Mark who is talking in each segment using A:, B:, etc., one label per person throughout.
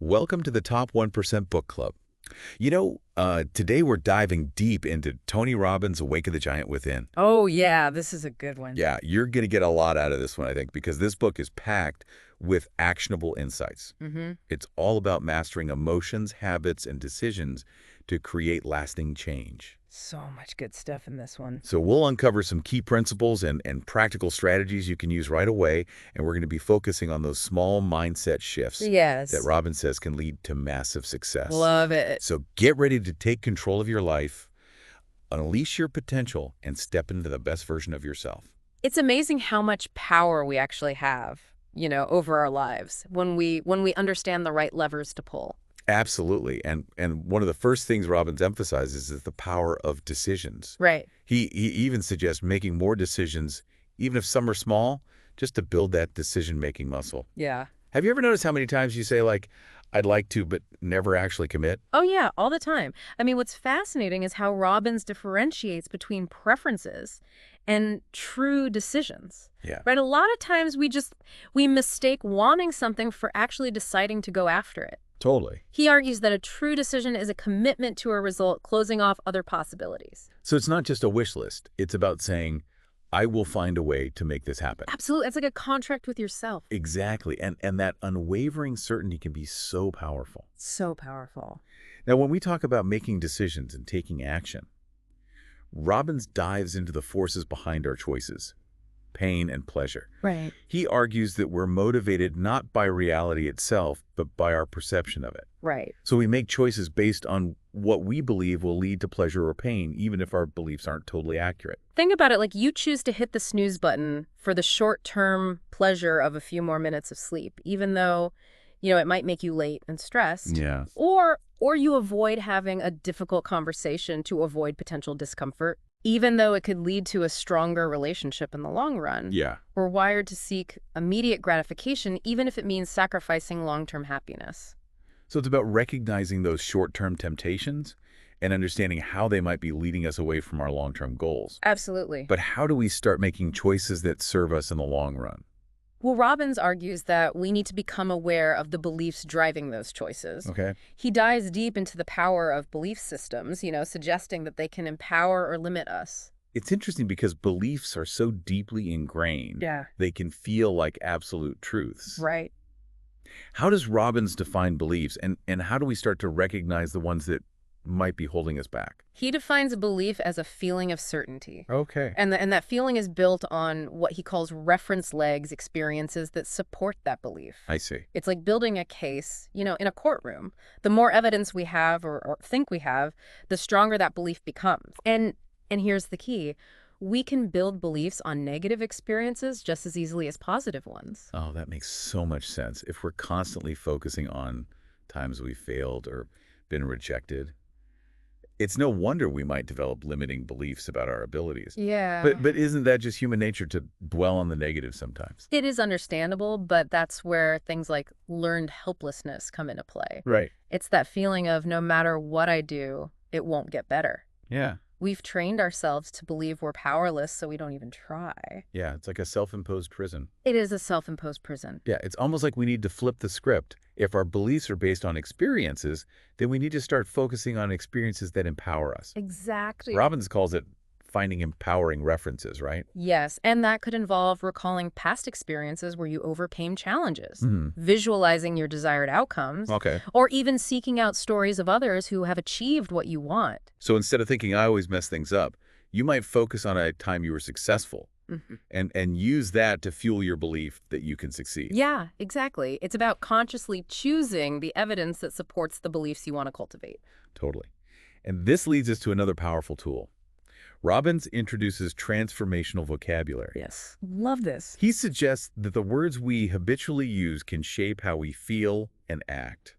A: Welcome to the Top 1% Book Club. Today we're diving deep into Tony Robbins' Awaken the Giant Within.
B: Oh, yeah, this is a good one.
A: Yeah, you're going to get a lot out of this one, I think, because this book is packed with actionable insights. It's all about mastering emotions, habits, and decisions to create lasting change.
B: So much good stuff in this one.
A: So we'll uncover some key principles and practical strategies you can use right away, and we're going to be focusing on those small mindset shifts
B: Yes.
A: that Robbins says can lead to massive success.
B: Love it.
A: So get ready to take control of your life, unleash your potential, and step into the best version of yourself.
B: It's amazing how much power we actually have, over our lives when we understand the right levers to pull.
A: Absolutely. And one of the first things Robbins emphasizes is the power of decisions.
B: Right.
A: He even suggests making more decisions, even if some are small, just to build that decision-making muscle.
B: Yeah.
A: Have you ever noticed how many times you say, like, I'd like to, but never actually commit?
B: Oh, yeah, all the time. I mean, what's fascinating is how Robbins differentiates between preferences and true decisions.
A: Yeah.
B: Right? A lot of times we mistake wanting something for actually deciding to go after it.
A: Totally.
B: He argues that a true decision is a commitment to a result, closing off other possibilities.
A: So it's not just a wish list. It's about saying, I will find a way to make this happen.
B: Absolutely. It's like a contract with yourself.
A: Exactly. And that unwavering certainty can be so powerful.
B: So powerful.
A: Now, when we talk about making decisions and taking action, Robbins dives into the forces behind our choices, pain and pleasure.
B: Right.
A: He argues that we're motivated not by reality itself, but by our perception of it.
B: Right.
A: So we make choices based on what we believe will lead to pleasure or pain, even if our beliefs aren't totally accurate.
B: Think about it like you choose to hit the snooze button for the short-term pleasure of a few more minutes of sleep, even though, it might make you late and stressed.
A: Yeah.
B: Or you avoid having a difficult conversation to avoid potential discomfort, even though it could lead to a stronger relationship in the long run.
A: Yeah.
B: We're wired to seek immediate gratification, even if it means sacrificing long-term happiness.
A: So it's about recognizing those short-term temptations and understanding how they might be leading us away from our long-term goals.
B: Absolutely.
A: But how do we start making choices that serve us in the long run?
B: Well, Robbins argues that we need to become aware of the beliefs driving those choices.
A: Okay.
B: He dives deep into the power of belief systems, suggesting that they can empower or limit us.
A: It's interesting because beliefs are so deeply ingrained, they can feel like absolute truths.
B: Right.
A: How does Robbins define beliefs, and how do we start to recognize the ones that might be holding us back?
B: He defines a belief as a feeling of certainty.
A: Okay.
B: And that feeling is built on what he calls reference legs experiences that support that belief.
A: I see.
B: It's like building a case, in a courtroom. The more evidence we have or think we have, the stronger that belief becomes. And here's the key. We can build beliefs on negative experiences just as easily as positive ones.
A: Oh, that makes so much sense. If we're constantly focusing on times we failed or been rejected, it's no wonder we might develop limiting beliefs about our abilities.
B: Yeah.
A: But isn't that just human nature to dwell on the negative sometimes?
B: It is understandable, but that's where things like learned helplessness come into play.
A: Right.
B: It's that feeling of no matter what I do, it won't get better.
A: Yeah.
B: We've trained ourselves to believe we're powerless, so we don't even try.
A: Yeah, it's like a self-imposed prison.
B: It is a self-imposed prison.
A: Yeah, it's almost like we need to flip the script. If our beliefs are based on experiences, then we need to start focusing on experiences that empower us.
B: Exactly.
A: Robbins calls it finding empowering references, right?
B: Yes, and that could involve recalling past experiences where you overcame challenges, visualizing your desired outcomes,
A: Okay.
B: or even seeking out stories of others who have achieved what you want.
A: So instead of thinking I always mess things up, you might focus on a time you were successful and use that to fuel your belief that you can succeed.
B: Yeah, exactly. It's about consciously choosing the evidence that supports the beliefs you want to cultivate.
A: Totally. And this leads us to another powerful tool. Robbins introduces transformational vocabulary.
B: Yes. Love this.
A: He suggests that the words we habitually use can shape how we feel and act.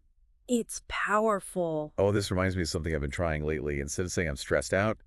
B: It's powerful.
A: Oh, this reminds me of something I've been trying lately. Instead of saying I'm stressed out,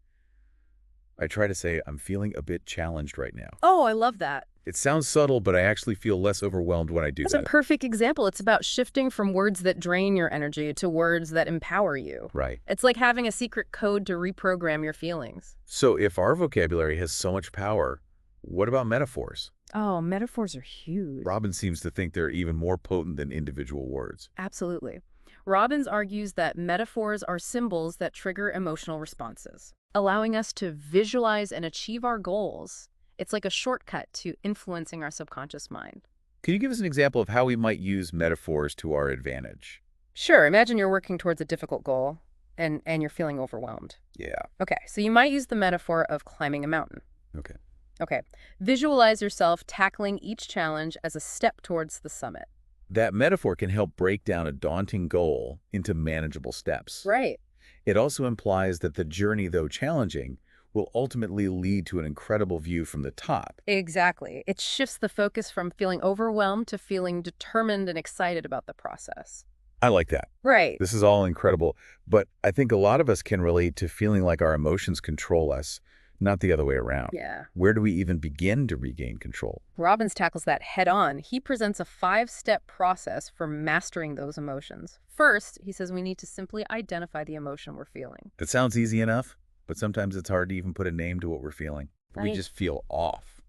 A: I try to say I'm feeling a bit challenged right now.
B: Oh, I love that.
A: It sounds subtle, but I actually feel less overwhelmed when I do
B: That's
A: that.
B: a perfect example. It's about shifting from words that drain your energy to words that empower you.
A: Right.
B: It's like having a secret code to reprogram your feelings.
A: So if our vocabulary has so much power, what about metaphors?
B: Oh, metaphors are huge.
A: Robbins seems to think they're even more potent than individual words.
B: Absolutely. Robbins argues that metaphors are symbols that trigger emotional responses, allowing us to visualize and achieve our goals. It's like a shortcut to influencing our subconscious mind.
A: Can you give us an example of how we might use metaphors to our advantage?
B: Sure, imagine you're working towards a difficult goal and you're feeling overwhelmed.
A: Yeah.
B: Okay, so you might use the metaphor of climbing a mountain.
A: Okay.
B: Okay, visualize yourself tackling each challenge as a step towards the summit.
A: That metaphor can help break down a daunting goal into manageable steps.
B: Right.
A: It also implies that the journey, though challenging, will ultimately lead to an incredible view from the top.
B: Exactly. It shifts the focus from feeling overwhelmed to feeling determined and excited about the process.
A: I like that.
B: Right.
A: This is all incredible, but I think a lot of us can relate to feeling like our emotions control us, not the other way around.
B: Yeah.
A: Where do we even begin to regain control?
B: Robbins tackles that head on. He presents a 5-step process for mastering those emotions. First, he says we need to simply identify the emotion we're feeling.
A: That sounds easy enough, but sometimes it's hard to even put a name to what we're feeling. We
B: Right.
A: just feel off.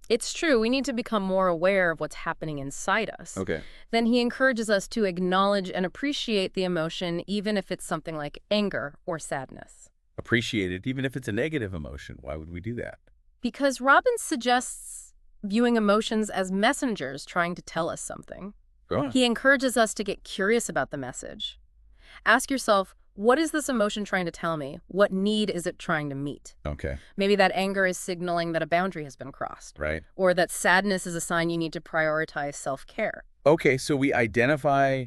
B: It's true, we need to become more aware of what's happening inside us.
A: Okay.
B: Then he encourages us to acknowledge and appreciate the emotion, even if it's something like anger or sadness.
A: Appreciate it, even if it's a negative emotion. Why would we do that?
B: Because Robbins suggests viewing emotions as messengers trying to tell us something.
A: Go on.
B: He encourages us to get curious about the message. Ask yourself, what is this emotion trying to tell me? What need is it trying to meet?
A: Okay,
B: Maybe that anger is signaling that a boundary has been crossed,
A: right.
B: or that sadness is a sign you need to prioritize self-care.
A: Okay, so we identify,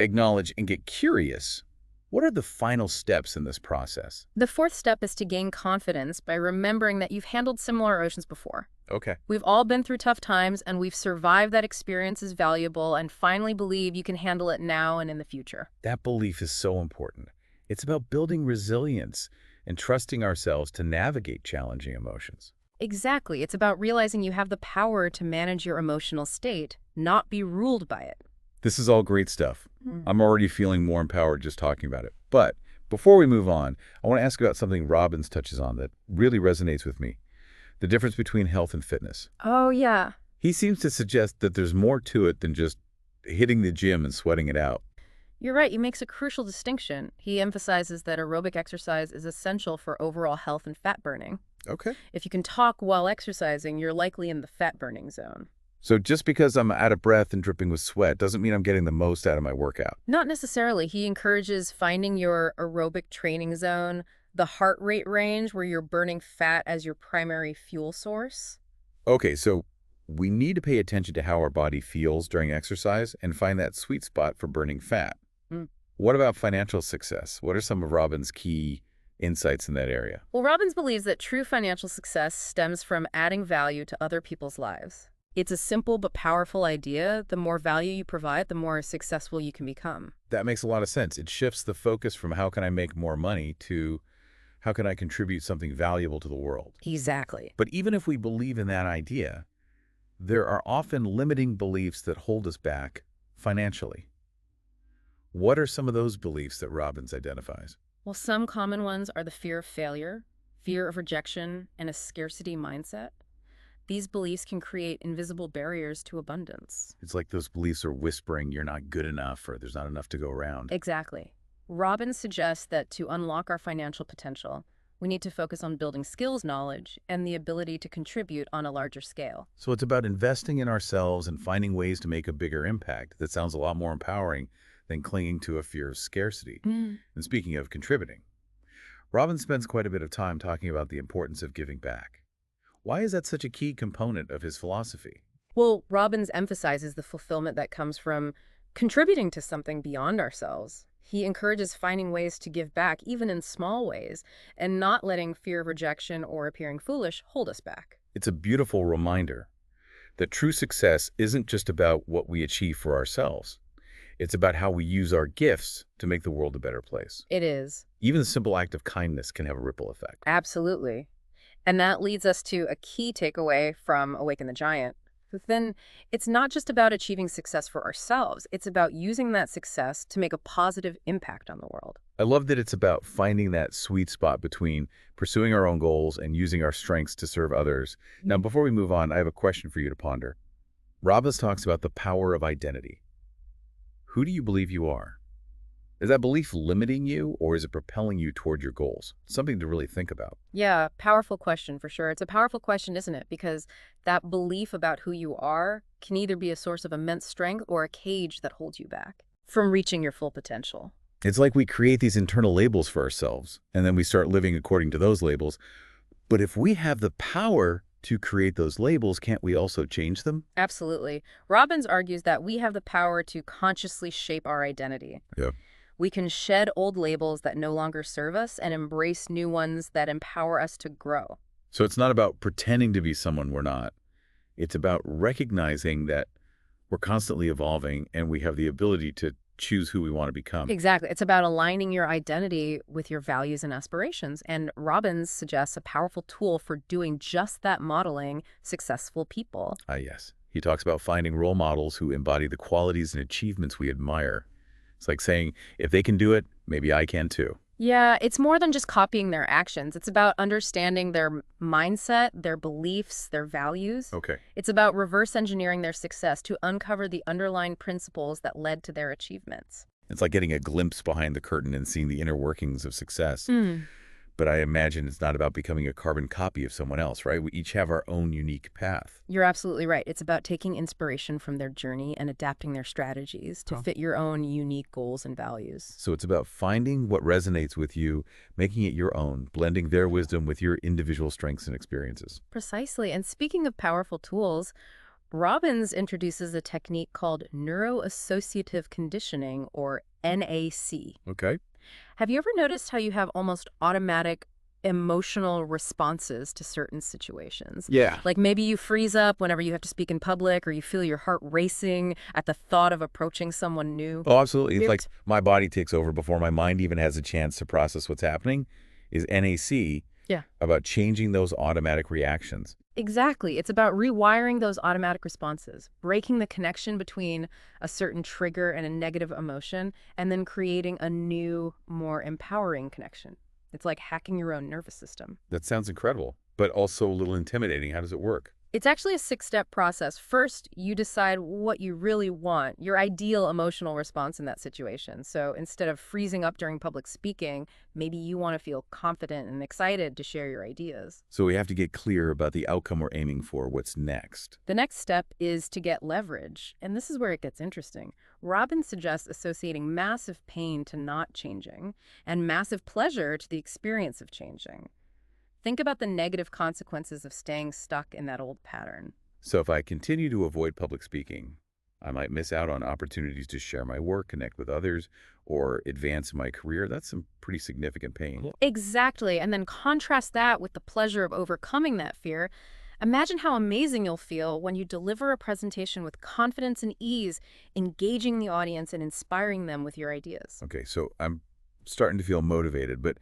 A: acknowledge, and get curious. What are the final steps in this process?
B: The 4th step is to gain confidence by remembering that you've handled similar emotions before.
A: Okay.
B: We've all been through tough times, and we've survived that experience is valuable, and finally believe you can handle it now and in the future.
A: That belief is so important. It's about building resilience and trusting ourselves to navigate challenging emotions.
B: Exactly. It's about realizing you have the power to manage your emotional state, not be ruled by it.
A: This is all great stuff. I'm already feeling more empowered just talking about it. But before we move on, I want to ask about something Robbins touches on that really resonates with me. The difference between health and fitness.
B: Oh, yeah.
A: He seems to suggest that there's more to it than just hitting the gym and sweating it out.
B: You're right. He makes a crucial distinction. He emphasizes that aerobic exercise is essential for overall health and fat burning.
A: Okay.
B: If you can talk while exercising, you're likely in the fat burning zone.
A: So just because I'm out of breath and dripping with sweat doesn't mean I'm getting the most out of my workout.
B: Not necessarily. He encourages finding your aerobic training zone, the heart rate range where you're burning fat as your primary fuel source.
A: Okay, so we need to pay attention to how our body feels during exercise and find that sweet spot for burning fat.
B: Mm.
A: What about financial success? What are some of Robbins' key insights in that area?
B: Well, Robbins believes that true financial success stems from adding value to other people's lives. It's a simple but powerful idea. The more value you provide, the more successful you can become.
A: That makes a lot of sense. It shifts the focus from how can I make more money to how can I contribute something valuable to the world.
B: Exactly.
A: But even if we believe in that idea, there are often limiting beliefs that hold us back financially. What are some of those beliefs that Robbins identifies?
B: Well, some common ones are the fear of failure, fear of rejection, and a scarcity mindset. These beliefs can create invisible barriers to abundance.
A: It's like those beliefs are whispering you're not good enough or there's not enough to go around.
B: Exactly. Robbins suggests that to unlock our financial potential, we need to focus on building skills knowledge and the ability to contribute on a larger scale.
A: So it's about investing in ourselves and finding ways to make a bigger impact. That sounds a lot more empowering than clinging to a fear of scarcity. And speaking of contributing, Robbins spends quite a bit of time talking about the importance of giving back. Why is that such a key component of his philosophy?
B: Well, Robbins emphasizes the fulfillment that comes from contributing to something beyond ourselves. He encourages finding ways to give back, even in small ways, and not letting fear of rejection or appearing foolish hold us back.
A: It's a beautiful reminder that true success isn't just about what we achieve for ourselves. It's about how we use our gifts to make the world a better place.
B: It is.
A: Even the simple act of kindness can have a ripple effect.
B: Absolutely. And that leads us to a key takeaway from Awaken the Giant. Then it's not just about achieving success for ourselves. It's about using that success to make a positive impact on the world.
A: I love that it's about finding that sweet spot between pursuing our own goals and using our strengths to serve others. Now, before we move on, I have a question for you to ponder. Robbins talks about the power of identity. Who do you believe you are? Is that belief limiting you, or is it propelling you toward your goals? Something to really think about.
B: Yeah, powerful question for sure. It's a powerful question, isn't it? Because that belief about who you are can either be a source of immense strength or a cage that holds you back from reaching your full potential.
A: It's like we create these internal labels for ourselves, and then we start living according to those labels. But if we have the power to create those labels, can't we also change them?
B: Absolutely. Robbins argues that we have the power to consciously shape our identity.
A: Yeah.
B: We can shed old labels that no longer serve us and embrace new ones that empower us to grow.
A: So it's not about pretending to be someone we're not. It's about recognizing that we're constantly evolving and we have the ability to choose who we want to become.
B: Exactly. It's about aligning your identity with your values and aspirations. And Robbins suggests a powerful tool for doing just that, modeling successful people.
A: Ah, yes. He talks about finding role models who embody the qualities and achievements we admire. It's like saying, if they can do it, maybe I can too.
B: Yeah, it's more than just copying their actions. It's about understanding their mindset, their beliefs, their values.
A: Okay.
B: It's about reverse engineering their success to uncover the underlying principles that led to their achievements.
A: It's like getting a glimpse behind the curtain and seeing the inner workings of success.
B: Mm.
A: But I imagine it's not about becoming a carbon copy of someone else, right? We each have our own unique path.
B: You're absolutely right. It's about taking inspiration from their journey and adapting their strategies to fit your own unique goals and values.
A: So it's about finding what resonates with you, making it your own, blending their wisdom with your individual strengths and experiences.
B: Precisely. And speaking of powerful tools, Robbins introduces a technique called neuroassociative conditioning, or NAC.
A: Okay.
B: Have you ever noticed how you have almost automatic emotional responses to certain situations?
A: Yeah.
B: Like maybe you freeze up whenever you have to speak in public, or you feel your heart racing at the thought of approaching someone new.
A: Oh, absolutely. It's like
B: It's-
A: my body takes over before my mind even has a chance to process what's happening. Is NAC
B: Yeah.
A: about changing those automatic reactions.
B: Exactly. It's about rewiring those automatic responses, breaking the connection between a certain trigger and a negative emotion, and then creating a new, more empowering connection. It's like hacking your own nervous system.
A: That sounds incredible, but also a little intimidating. How does it work?
B: It's actually a 6-step process. First, you decide what you really want, your ideal emotional response in that situation. So instead of freezing up during public speaking, maybe you want to feel confident and excited to share your ideas.
A: So we have to get clear about the outcome we're aiming for, what's next.
B: The next step is to get leverage, and this is where it gets interesting. Robbins suggests associating massive pain to not changing and massive pleasure to the experience of changing. Think about the negative consequences of staying stuck in that old pattern.
A: So if I continue to avoid public speaking, I might miss out on opportunities to share my work, connect with others, or advance in my career. That's some pretty significant pain.
B: Exactly, and then contrast that with the pleasure of overcoming that fear. Imagine how amazing you'll feel when you deliver a presentation with confidence and ease, engaging the audience and inspiring them with your ideas.
A: Okay, so I'm starting to feel motivated, but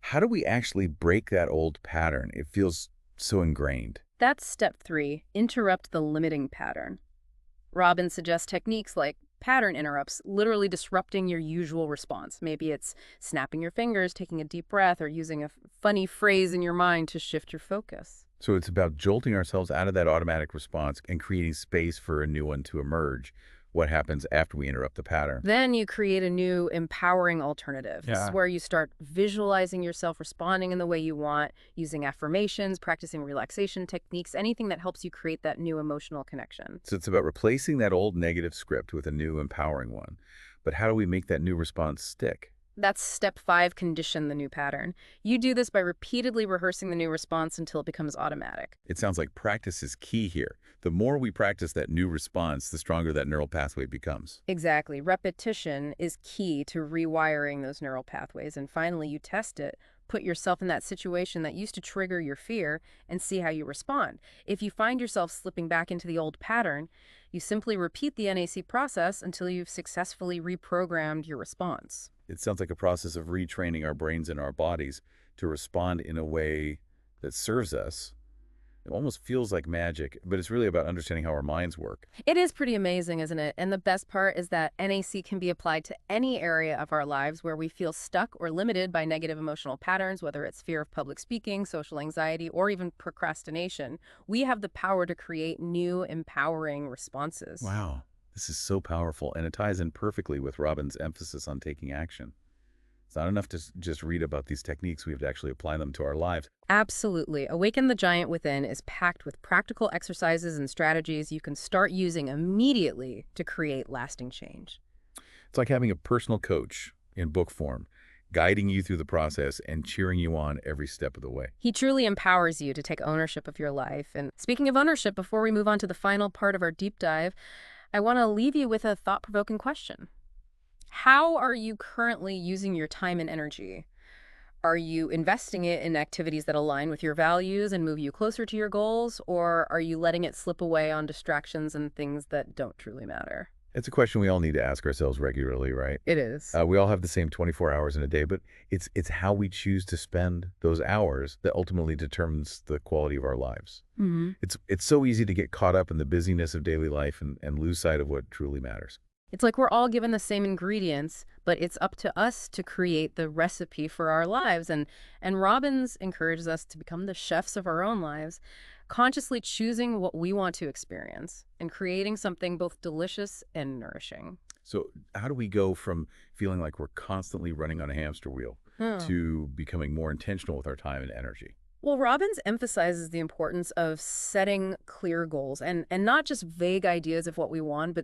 A: how do we actually break that old pattern? It feels so ingrained.
B: That's step 3, interrupt the limiting pattern. Robbins suggests techniques like pattern interrupts, literally disrupting your usual response. Maybe it's snapping your fingers, taking a deep breath, or using a funny phrase in your mind to shift your focus.
A: So it's about jolting ourselves out of that automatic response and creating space for a new one to emerge. What happens after we interrupt the pattern?
B: Then you create a new empowering alternative. This is where you start visualizing yourself responding in the way you want, using affirmations, practicing relaxation techniques, anything that helps you create that new emotional connection.
A: So it's about replacing that old negative script with a new empowering one. But how do we make that new response stick?
B: That's step 5, condition the new pattern. You do this by repeatedly rehearsing the new response until it becomes automatic.
A: It sounds like practice is key here. The more we practice that new response, the stronger that neural pathway becomes.
B: Exactly. Repetition is key to rewiring those neural pathways. And finally, you test it. Put yourself in that situation that used to trigger your fear and see how you respond. If you find yourself slipping back into the old pattern, you simply repeat the NAC process until you've successfully reprogrammed your response.
A: It sounds like a process of retraining our brains and our bodies to respond in a way that serves us. It almost feels like magic, but it's really about understanding how our minds work.
B: It is pretty amazing, isn't it? And the best part is that NAC can be applied to any area of our lives where we feel stuck or limited by negative emotional patterns, whether it's fear of public speaking, social anxiety, or even procrastination. We have the power to create new, empowering responses.
A: Wow. This is so powerful, and it ties in perfectly with Robbins' emphasis on taking action. It's not enough to just read about these techniques. We have to actually apply them to our lives.
B: Absolutely. Awaken the Giant Within is packed with practical exercises and strategies you can start using immediately to create lasting change.
A: It's like having a personal coach in book form, guiding you through the process and cheering you on every step of the way.
B: He truly empowers you to take ownership of your life. And speaking of ownership, before we move on to the final part of our deep dive, I want to leave you with a thought-provoking question. How are you currently using your time and energy? Are you investing it in activities that align with your values and move you closer to your goals, or are you letting it slip away on distractions and things that don't truly matter?
A: It's a question we all need to ask ourselves regularly, right?
B: It is.
A: We all have the same 24 hours in a day, but it's how we choose to spend those hours that ultimately determines the quality of our lives.
B: Mhm.
A: It's so easy to get caught up in the busyness of daily life and lose sight of what truly matters.
B: It's like we're all given the same ingredients, but it's up to us to create the recipe for our lives. And Robbins encourages us to become the chefs of our own lives, consciously choosing what we want to experience and creating something both delicious and nourishing.
A: So how do we go from feeling like we're constantly running on a hamster wheel
B: Hmm.
A: to becoming more intentional with our time and energy?
B: Well, Robbins emphasizes the importance of setting clear goals and not just vague ideas of what we want,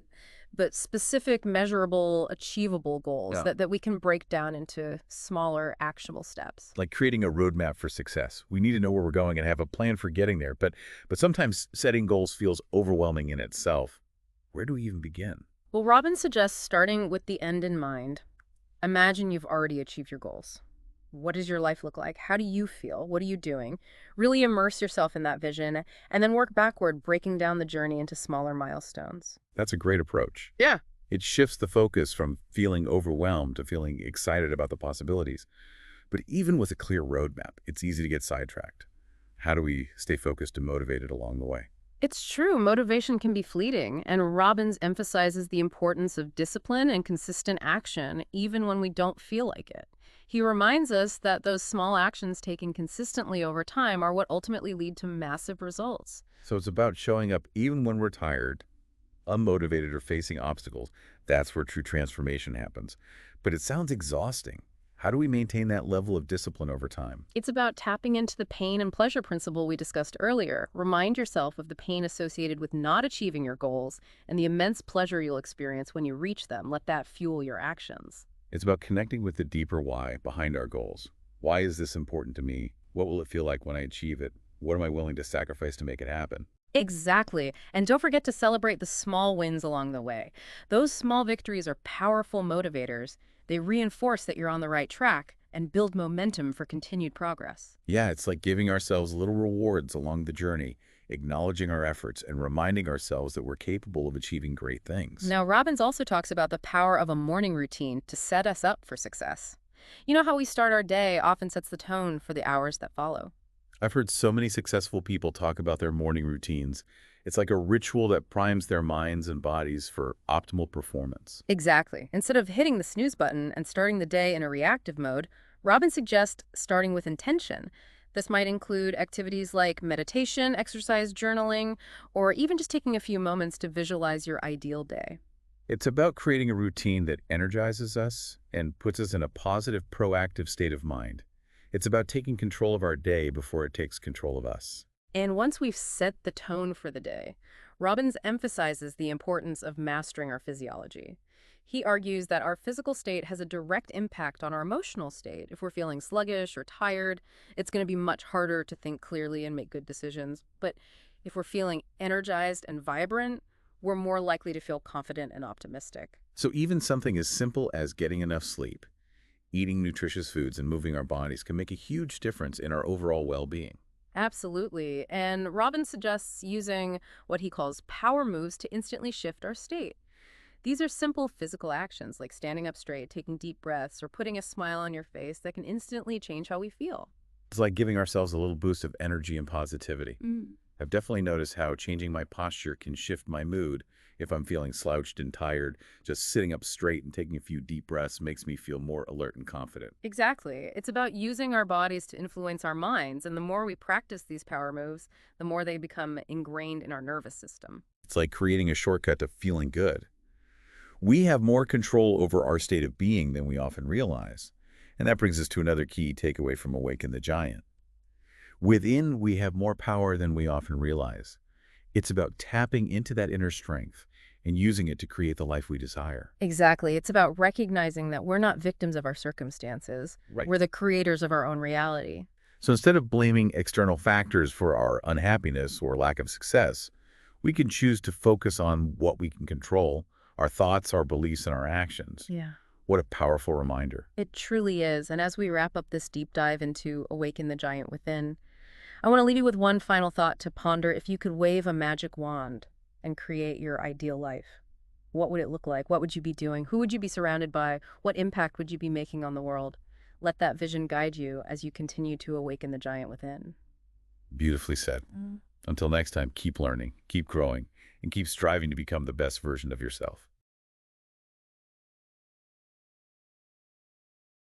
B: but specific, measurable, achievable goals
A: Yeah.
B: that we can break down into smaller, actionable steps.
A: Like creating a roadmap for success. We need to know where we're going and have a plan for getting there. But sometimes setting goals feels overwhelming in itself. Where do we even begin?
B: Well, Robbins suggests starting with the end in mind. Imagine you've already achieved your goals. What does your life look like? How do you feel? What are you doing? Really immerse yourself in that vision and then work backward, breaking down the journey into smaller milestones.
A: That's a great approach.
B: Yeah.
A: It shifts the focus from feeling overwhelmed to feeling excited about the possibilities. But even with a clear roadmap, it's easy to get sidetracked. How do we stay focused and motivated along the way?
B: It's true, motivation can be fleeting, and Robbins emphasizes the importance of discipline and consistent action, even when we don't feel like it. He reminds us that those small actions taken consistently over time are what ultimately lead to massive results.
A: So it's about showing up even when we're tired, unmotivated, or facing obstacles. That's where true transformation happens. But it sounds exhausting. How do we maintain that level of discipline over time?
B: It's about tapping into the pain and pleasure principle we discussed earlier. Remind yourself of the pain associated with not achieving your goals and the immense pleasure you'll experience when you reach them. Let that fuel your actions.
A: It's about connecting with the deeper why behind our goals. Why is this important to me? What will it feel like when I achieve it? What am I willing to sacrifice to make it happen?
B: Exactly. And don't forget to celebrate the small wins along the way. Those small victories are powerful motivators. They reinforce that you're on the right track and build momentum for continued progress.
A: Yeah, it's like giving ourselves little rewards along the journey, acknowledging our efforts and reminding ourselves that we're capable of achieving great things.
B: Now, Robbins also talks about the power of a morning routine to set us up for success. You know how we start our day often sets the tone for the hours that follow.
A: I've heard so many successful people talk about their morning routines. It's like a ritual that primes their minds and bodies for optimal performance.
B: Exactly. Instead of hitting the snooze button and starting the day in a reactive mode, Robbins suggests starting with intention. This might include activities like meditation, exercise, journaling, or even just taking a few moments to visualize your ideal day.
A: It's about creating a routine that energizes us and puts us in a positive, proactive state of mind. It's about taking control of our day before it takes control of us.
B: And once we've set the tone for the day, Robbins emphasizes the importance of mastering our physiology. He argues that our physical state has a direct impact on our emotional state. If we're feeling sluggish or tired, it's going to be much harder to think clearly and make good decisions. But if we're feeling energized and vibrant, we're more likely to feel confident and optimistic.
A: So even something as simple as getting enough sleep, eating nutritious foods, and moving our bodies can make a huge difference in our overall well-being.
B: Absolutely. And Robbins suggests using what he calls power moves to instantly shift our state. These are simple physical actions like standing up straight, taking deep breaths, or putting a smile on your face that can instantly change how we feel.
A: It's like giving ourselves a little boost of energy and positivity. I've definitely noticed how changing my posture can shift my mood. If I'm feeling slouched and tired, just sitting up straight and taking a few deep breaths makes me feel more alert and confident.
B: Exactly. It's about using our bodies to influence our minds, and the more we practice these power moves, the more they become ingrained in our nervous system.
A: It's like creating a shortcut to feeling good. We have more control over our state of being than we often realize. And that brings us to another key takeaway from Awaken the Giant. Within, we have more power than we often realize. It's about tapping into that inner strength and using it to create the life we desire.
B: Exactly. It's about recognizing that we're not victims of our circumstances.
A: Right.
B: We're the creators of our own reality.
A: So instead of blaming external factors for our unhappiness or lack of success, we can choose to focus on what we can control, our thoughts, our beliefs, and our actions.
B: Yeah.
A: What a powerful reminder.
B: It truly is. And as we wrap up this deep dive into Awaken the Giant Within, I want to leave you with one final thought to ponder. If you could wave a magic wand and create your ideal life, what would it look like? What would you be doing? Who would you be surrounded by? What impact would you be making on the world? Let that vision guide you as you continue to awaken the giant within.
A: Beautifully said. Until next time, keep learning, keep growing, and keep striving to become the best version of yourself.